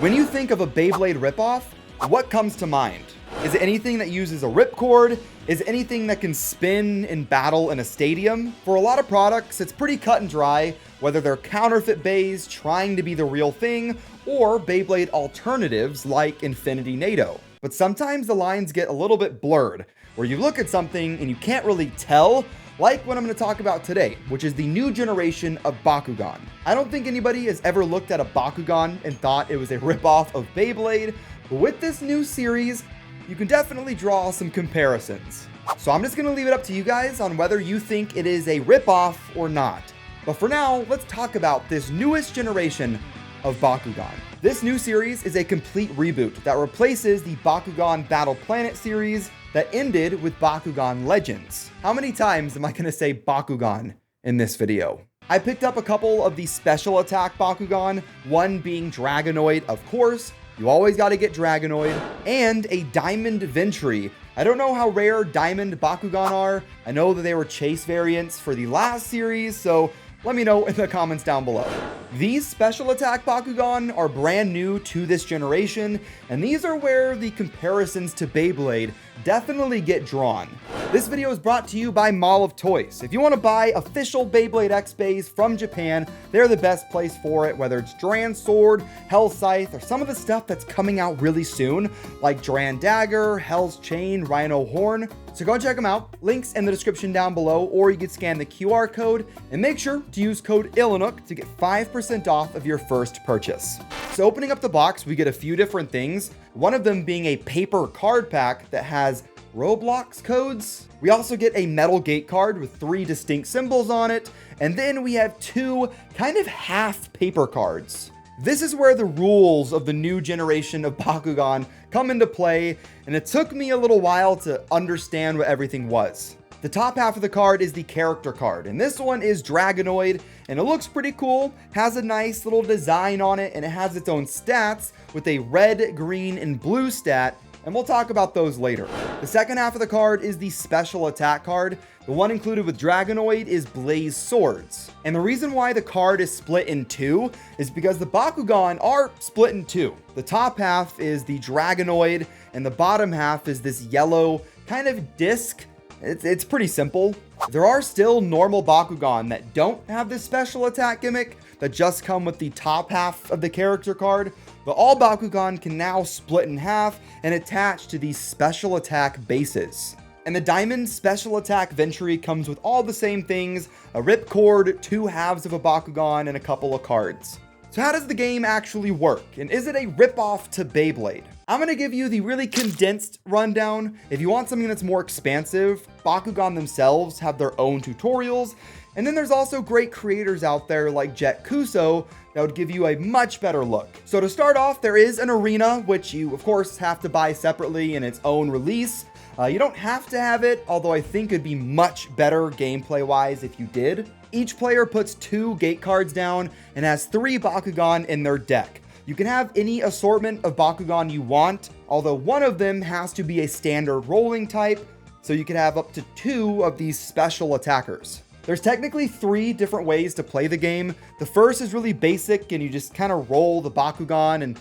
When you think of a Beyblade ripoff, what comes to mind? Is it anything that uses a ripcord? Is it anything that can spin in battle in a stadium? For a lot of products, it's pretty cut and dry, whether they're counterfeit bays trying to be the real thing, or Beyblade alternatives like Infinity NATO. But sometimes the lines get a little bit blurred, where you look at something and you can't really tell, like what I'm going to talk about today, which is the new generation of Bakugan. I don't think anybody has ever looked at a Bakugan and thought it was a ripoff of Beyblade, but with this new series, you can definitely draw some comparisons. So I'm just going to leave it up to you guys on whether you think it is a ripoff or not. But for now, let's talk about this newest generation of Bakugan. This new series is a complete reboot that replaces the Bakugan Battle Planet series that ended with Bakugan Legends. How many times am I going to say Bakugan in this video? I picked up a couple of the special attack Bakugan, one being Dragonoid, of course. You always got to get Dragonoid, and a Diamond Ventry. I don't know how rare Diamond Bakugan are. I know that they were chase variants for the last series, so let me know in the comments down below. These special attack Bakugan are brand new to this generation, and these are where the comparisons to Beyblade definitely get drawn. This video is brought to you by Mall of Toys. If you want to buy official Beyblade X bays from Japan, they're the best place for it, whether it's Dran Sword, Hell Scythe, or some of the stuff that's coming out really soon, like Dran Dagger, Hell's Chain, Rhino Horn. So go and check them out. Links in the description down below, or you can scan the QR code, and make sure to use code ilinnuc to get 5% off of your first purchase. So opening up the box, we get a few different things, one of them being a paper card pack that has Roblox codes. We also get a metal gate card with 3 distinct symbols on it, and then we have 2 kind of half paper cards. This is where the rules of the new generation of Bakugan come into play, and it took me a little while to understand what everything was. The top half of the card is the character card, and this one is Dragonoid, and it looks pretty cool, has a nice little design on it, and it has its own stats with a red, green, and blue stat, and we'll talk about those later. The second half of the card is the special attack card. The one included with Dragonoid is Blaze Swords. And the reason why the card is split in 2 is because the Bakugan are split in 2. The top half is the Dragonoid, and the bottom half is this yellow kind of disc. It's pretty simple. There are still normal Bakugan that don't have this special attack gimmick that just come with the top half of the character card, but all Bakugan can now split in half and attach to these special attack bases. And the Diamond Special Attack Ventry comes with all the same things, a ripcord, 2 halves of a Bakugan, and a couple of cards. So how does the game actually work? And is it a ripoff to Beyblade? I'm going to give you the really condensed rundown. If you want something that's more expansive, Bakugan themselves have their own tutorials. And then there's also great creators out there like Jet Kuso that would give you a much better look. So to start off, there is an arena, which you of course have to buy separately in its own release. You don't have to have it, although I think it'd be much better gameplay-wise if you did. Each player puts 2 gate cards down and has 3 Bakugan in their deck. You can have any assortment of Bakugan you want, although one of them has to be a standard rolling type, so you can have up to 2 of these special attackers. There's technically 3 different ways to play the game. The first is really basic, and you just kind of roll the Bakugan, and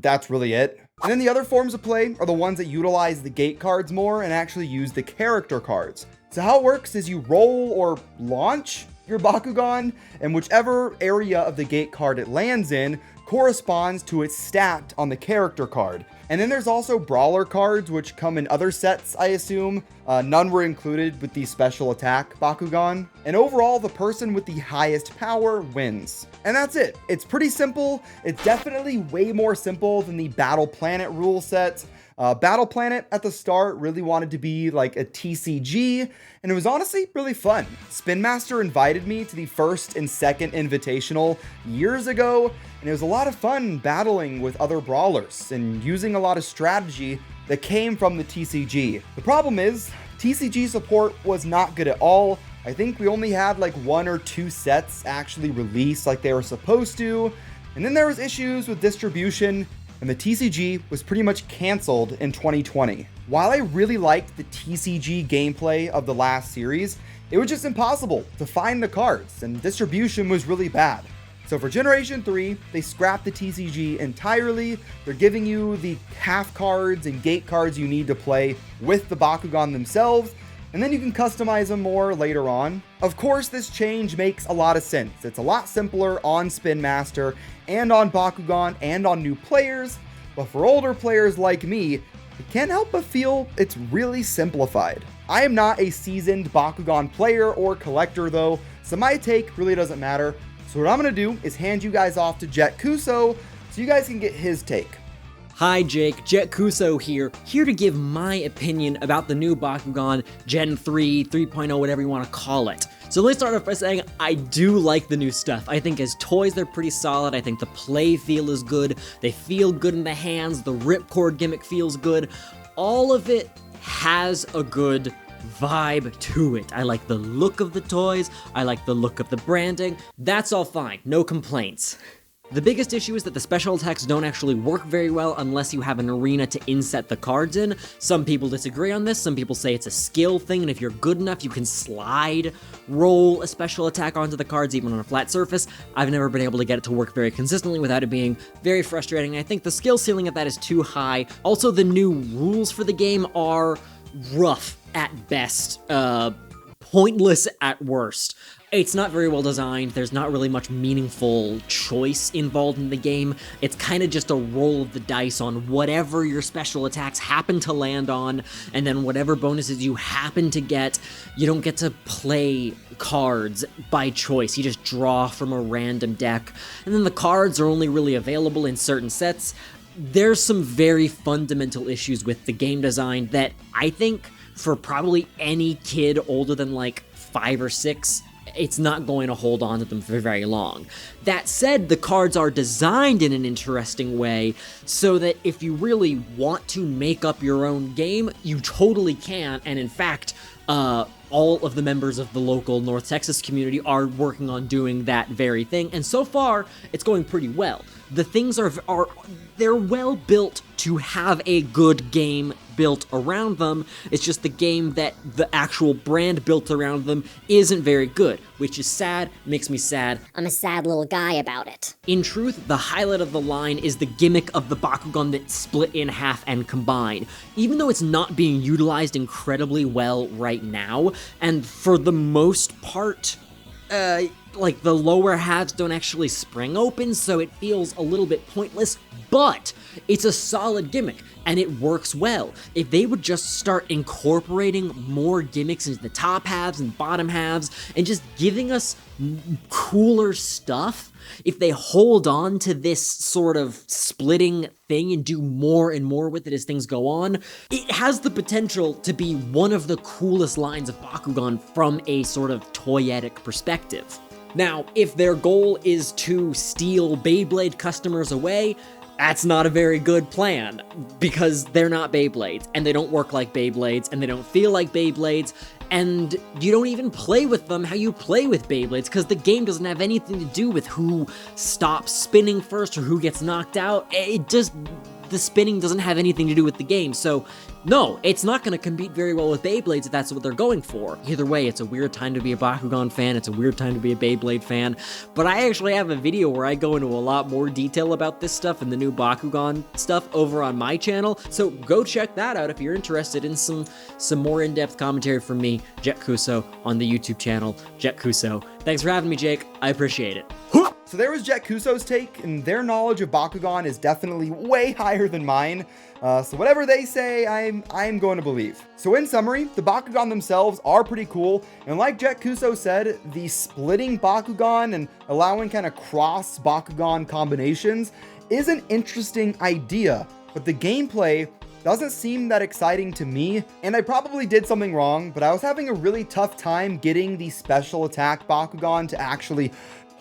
that's really it. And then the other forms of play are the ones that utilize the gate cards more and actually use the character cards. So how it works is you roll or launch your Bakugan, and whichever area of the gate card it lands in corresponds to its stat on the character card. And then there's also brawler cards, which come in other sets, I assume. None were included with the special attack Bakugan. And overall, the person with the highest power wins. And that's it. It's pretty simple. It's definitely way more simple than the Battle Planet rule set. Battle Planet at the start really wanted to be like a TCG, and it was honestly really fun. Spin Master invited me to the first and second invitational years ago, and it was a lot of fun battling with other brawlers and using a lot of strategy that came from the TCG. The problem is, TCG support was not good at all. I think we only had like 1 or 2 sets actually released like they were supposed to, and then there was issues with distribution, and the TCG was pretty much canceled in 2020. While I really liked the TCG gameplay of the last series, it was just impossible to find the cards, and distribution was really bad. So for Generation 3, they scrapped the TCG entirely. They're giving you the half cards and gate cards you need to play with the Bakugan themselves, and then you can customize them more later on. Of course, this change makes a lot of sense. It's a lot simpler on Spin Master and on Bakugan and on new players, but for older players like me, it can't help but feel it's really simplified. I am not a seasoned Bakugan player or collector though, so my take really doesn't matter. So what I'm going to do is hand you guys off to Jet Kuso so you guys can get his take. Hi Jake, Jet Kuso here to give my opinion about the new Bakugan Gen 3, 3.0, whatever you want to call it. So let's start off by saying I do like the new stuff. I think as toys they're pretty solid. I think the play feel is good. They feel good in the hands. The ripcord gimmick feels good. All of it has a good vibe to it. I like the look of the toys. I like the look of the branding. That's all fine. No complaints. The biggest issue is that the special attacks don't actually work very well unless you have an arena to inset the cards in. Some people disagree on this, some people say it's a skill thing, and if you're good enough, you can slide roll a special attack onto the cards even on a flat surface. I've never been able to get it to work very consistently without it being very frustrating. I think the skill ceiling of that is too high. Also, the new rules for the game are rough at best, pointless at worst. It's not very well designed, there's not really much meaningful choice involved in the game. It's kind of just a roll of the dice on whatever your special attacks happen to land on, and then whatever bonuses you happen to get, you don't get to play cards by choice. You just draw from a random deck, and then the cards are only really available in certain sets. There's some very fundamental issues with the game design that I think for probably any kid older than like 5 or 6, it's not going to hold on to them for very long. That said, the cards are designed in an interesting way so that if you really want to make up your own game, you totally can, and in fact, all of the members of the local North Texas community are working on doing that very thing, and so far, it's going pretty well. The things they're well built to have a good game built around them. It's just the game that the actual brand built around them isn't very good, which is sad, makes me sad. I'm a sad little guy about it. In truth, the highlight of the line is the gimmick of the Bakugan that's split in half and combined. Even though it's not being utilized incredibly well right now, and for the most part, like the lower halves don't actually spring open, so it feels a little bit pointless, but it's a solid gimmick, and it works well. If they would just start incorporating more gimmicks into the top halves and bottom halves, and just giving us cooler stuff, if they hold on to this sort of splitting thing and do more and more with it as things go on, it has the potential to be one of the coolest lines of Bakugan from a sort of toyetic perspective. Now, if their goal is to steal Beyblade customers away, that's not a very good plan, because they're not Beyblades, and they don't work like Beyblades, and they don't feel like Beyblades, and you don't even play with them how you play with Beyblades, because the game doesn't have anything to do with who stops spinning first or who gets knocked out. The spinning doesn't have anything to do with the game, so no, it's not going to compete very well with Beyblades if that's what they're going for. Either way, it's a weird time to be a Bakugan fan, it's a weird time to be a Beyblade fan, but I actually have a video where I go into a lot more detail about this stuff and the new Bakugan stuff over on my channel, so go check that out if you're interested in some more in-depth commentary from me, Jet Kuso, on the YouTube channel, Jet Kuso. Thanks for having me, Jake. I appreciate it. So there was Jet Kuso's take, and their knowledge of Bakugan is definitely way higher than mine. So whatever they say, I'm going to believe. So in summary, the Bakugan themselves are pretty cool, and like Jet Kuso said, the splitting Bakugan and allowing kind of cross Bakugan combinations is an interesting idea, but the gameplay doesn't seem that exciting to me, and I probably did something wrong, but I was having a really tough time getting the special attack Bakugan to actually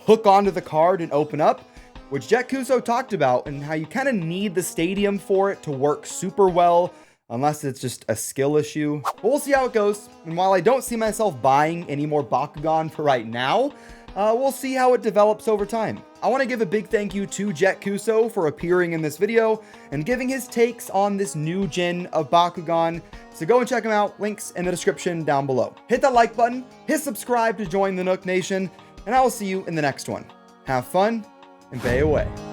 hook onto the card and open up, which Jet Kuso talked about, and how you kind of need the stadium for it to work super well, unless it's just a skill issue. But we'll see how it goes, and while I don't see myself buying any more Bakugan for right now, we'll see how it develops over time. I want to give a big thank you to Jet Kuso for appearing in this video and giving his takes on this new gen of Bakugan. So go and check him out, links in the description down below. Hit that like button, hit subscribe to join the Nook Nation, and I will see you in the next one. Have fun and bay away.